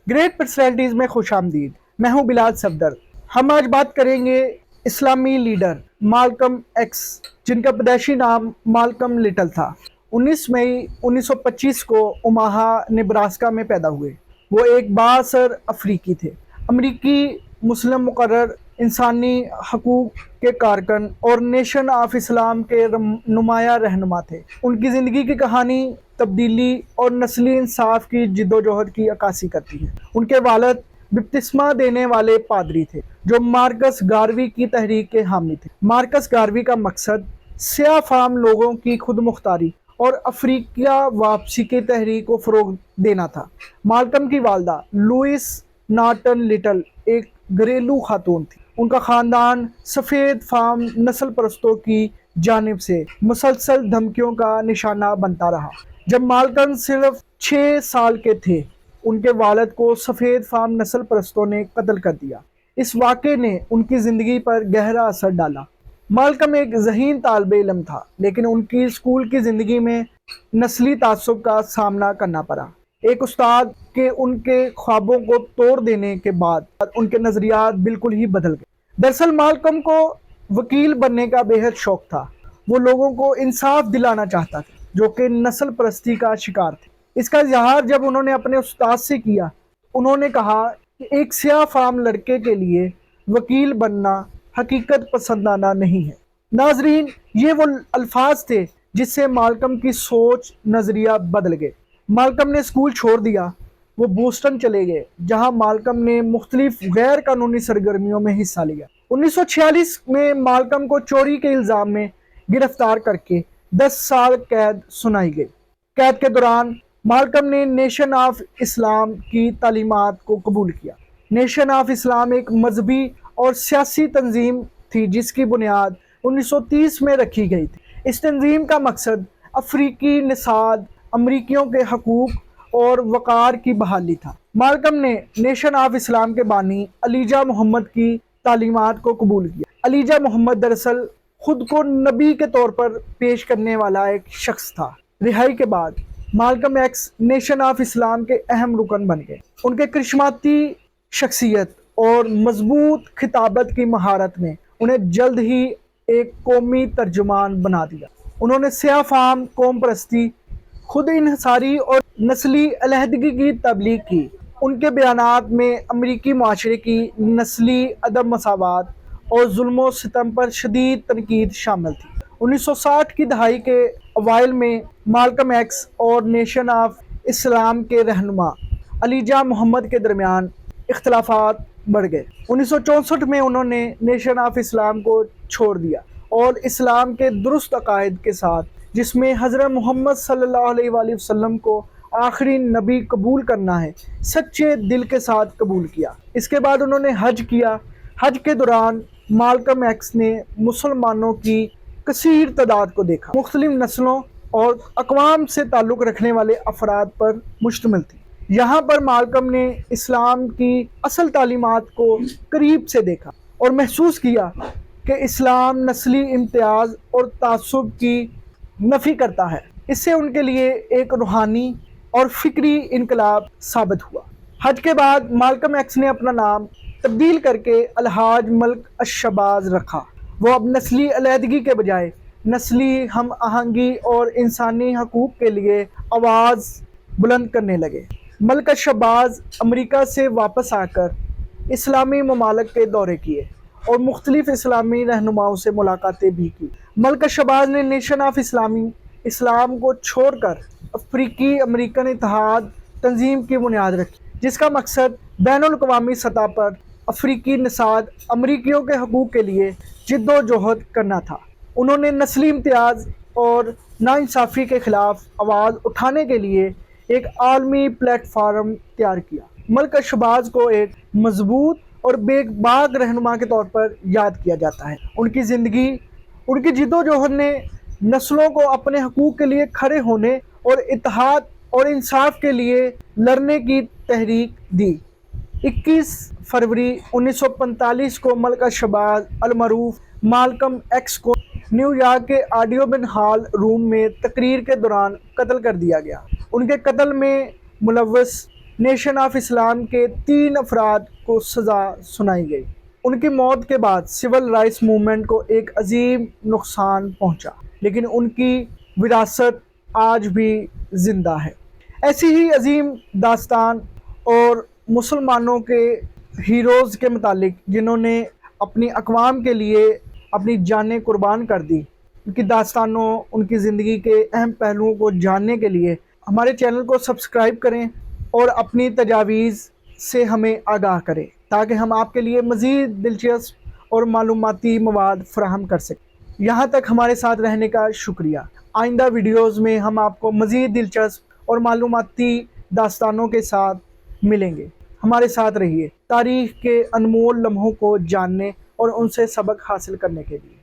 Great personalities میں خوش آمدید. میں ہوں بلال صفدر. ہم آج بات کریں گے اسلامی لیڈر مالکم ایکس، جن کا پیدائشی نام مالکم لٹل تھا. 19 مئی 1925 کو اوماہا نیبراسکا میں پیدا ہوئے. وہ ایک بااثر افریقی تھے، امریکی مسلم مقرر، انسانی حقوق کے کارکن اور نیشن آف اسلام کے نمایاں رہنما تھے. ان کی زندگی کی کہانی تبدیلی اور نسلی انصاف کی جدوجہد کی عکاسی کرتی ہے. ان کے والد بپتسمہ دینے والے پادری تھے جو مارکس گاروی کی تحریک کے حامی تھے. مارکس گاروی کا مقصد سیاہ فام لوگوں کی خود مختاری اور افریقہ واپسی کی تحریک کو فروغ دینا تھا. مالکم کی والدہ لوئس نارٹن لٹل ایک گھریلو خاتون تھی. ان کا خاندان سفید فام نسل پرستوں کی جانب سے مسلسل دھمکیوں کا نشانہ بنتا رہا. جب مالکم صرف 6 سال کے تھے، ان کے والد کو سفید فام نسل پرستوں نے قتل کر دیا. اس واقعے نے ان کی زندگی پر گہرا اثر ڈالا. مالکم ایک ذہین طالب علم تھا، لیکن ان کی اسکول کی زندگی میں نسلی تعصب کا سامنا کرنا پڑا. ایک استاد کے ان کے خوابوں کو توڑ دینے کے بعد ان کے نظریات بالکل ہی بدل گئے. دراصل مالکم کو وکیل بننے کا بے حد شوق تھا. وہ لوگوں کو انصاف دلانا چاہتا تھا جو کہ نسل پرستی کا شکار تھے. اس کا اظہار جب انہوں نے اپنے استاد سے کیا، انہوں نے کہا کہ ایک سیاہ فام لڑکے کے لیے وکیل بننا حقیقت پسندانہ نہیں ہے. ناظرین، یہ وہ الفاظ تھے جس سے مالکم کی سوچ نظریہ بدل گئے. مالکم نے اسکول چھوڑ دیا. وہ بوسٹن چلے گئے، جہاں مالکم نے مختلف غیر قانونی سرگرمیوں میں حصہ لیا. 1946 میں مالکم کو چوری کے الزام میں گرفتار کر کے 10 سال قید سنائی گئی. قید کے دوران مالکم نے نیشن آف اسلام کی تعلیمات کو قبول کیا. نیشن آف اسلام ایک مذہبی اور سیاسی تنظیم تھی جس کی بنیاد 1930 میں رکھی گئی تھی. اس تنظیم کا مقصد افریقی نژاد امریکیوں کے حقوق اور وقار کی بحالی تھا. مالکم نے نیشن آف اسلام کے بانی ایلیجا محمد کی تعلیمات کو قبول کیا. ایلیجا محمد دراصل خود کو نبی کے طور پر پیش کرنے والا ایک شخص تھا. رہائی کے بعد مالکم ایکس نیشن آف اسلام کے اہم رکن بن گئے. ان کے کرشماتی شخصیت اور مضبوط خطابت کی مہارت نے انہیں جلد ہی ایک قومی ترجمان بنا دیا. انہوں نے سیاہ فام قوم پرستی، خود انحصاری اور نسلی علیحدگی کی تبلیغ کی. ان کے بیانات میں امریکی معاشرے کی نسلی عدم مساوات اور ظلم و ستم پر شدید تنقید شامل تھی. 1960 کی دہائی کے اوائل میں مالکم ایکس اور نیشن آف اسلام کے رہنما ایلیجا محمد کے درمیان اختلافات بڑھ گئے. 1964 میں انہوں نے نیشن آف اسلام کو چھوڑ دیا اور اسلام کے درست عقائد کے ساتھ، جس میں حضرت محمد صلی اللہ علیہ وآلہ وسلم کو آخری نبی قبول کرنا ہے، سچے دل کے ساتھ قبول کیا. اس کے بعد انہوں نے حج کیا. حج کے دوران مالکم ایکس نے مسلمانوں کی کثیر تعداد کو دیکھا. مختلف نسلوں اور اقوام سے تعلق رکھنے والے افراد پر مشتمل تھی. یہاں پر مالکم نے اسلام کی اصل تعلیمات کو قریب سے دیکھا اور محسوس کیا کہ اسلام نسلی امتیاز اور تعصب کی نفی کرتا ہے. اس سے ان کے لیے ایک روحانی اور فکری انقلاب ثابت ہوا. حج کے بعد مالکم ایکس نے اپنا نام تبدیل کر کے الحاج ملک الشباز رکھا. وہ اب نسلی علیحدگی کے بجائے نسلی ہم آہنگی اور انسانی حقوق کے لیے آواز بلند کرنے لگے. ملک الشباز امریکہ سے واپس آ کر اسلامی ممالک کے دورے کیے اور مختلف اسلامی رہنماؤں سے ملاقاتیں بھی کی. ملک الشباز نے نیشن آف اسلام کو چھوڑ کر افریقی امریکن اتحاد تنظیم کی بنیاد رکھی، جس کا مقصد بین الاقوامی سطح پر افریقی نژاد امریکیوں کے حقوق کے لیے جد و جہد کرنا تھا. انہوں نے نسلی امتیاز اور ناانصافی کے خلاف آواز اٹھانے کے لیے ایک عالمی پلیٹ فارم تیار کیا. ملک الشباز کو ایک مضبوط اور بے باک رہنما کے طور پر یاد کیا جاتا ہے. ان کی زندگی، ان کی جد و جہد نے نسلوں کو اپنے حقوق کے لیے کھڑے ہونے اور اتحاد اور انصاف کے لیے لڑنے کی تحریک دی. 21 فروری 1945 کو ملک الشباز المعروف مالکم ایکس کو نیو یارک کے آڈیوبن ہال روم میں تقریر کے دوران قتل کر دیا گیا. ان کے قتل میں ملوث نیشن آف اسلام کے 3 افراد کو سزا سنائی گئی۔ ان کی موت کے بعد سول رائٹس موومنٹ کو ایک عظیم نقصان پہنچا، لیکن ان کی وراثت آج بھی زندہ ہے۔ ایسی ہی عظیم داستان اور مسلمانوں کے ہیروز کے متعلق جنہوں نے اپنی اقوام کے لیے اپنی جانیں قربان کر دی، ان کی داستانوں، ان کی زندگی کے اہم پہلوؤں کو جاننے کے لیے ہمارے چینل کو سبسکرائب کریں اور اپنی تجاویز سے ہمیں آگاہ کریں تاکہ ہم آپ کے لیے مزید دلچسپ اور معلوماتی مواد فراہم کر سکیں۔ یہاں تک ہمارے ساتھ رہنے کا شکریہ۔ آئندہ ویڈیوز میں ہم آپ کو مزید دلچسپ اور معلوماتی داستانوں کے ساتھ ملیں گے۔ ہمارے ساتھ رہیے تاریخ کے انمول لمحوں کو جاننے اور ان سے سبق حاصل کرنے کے لیے۔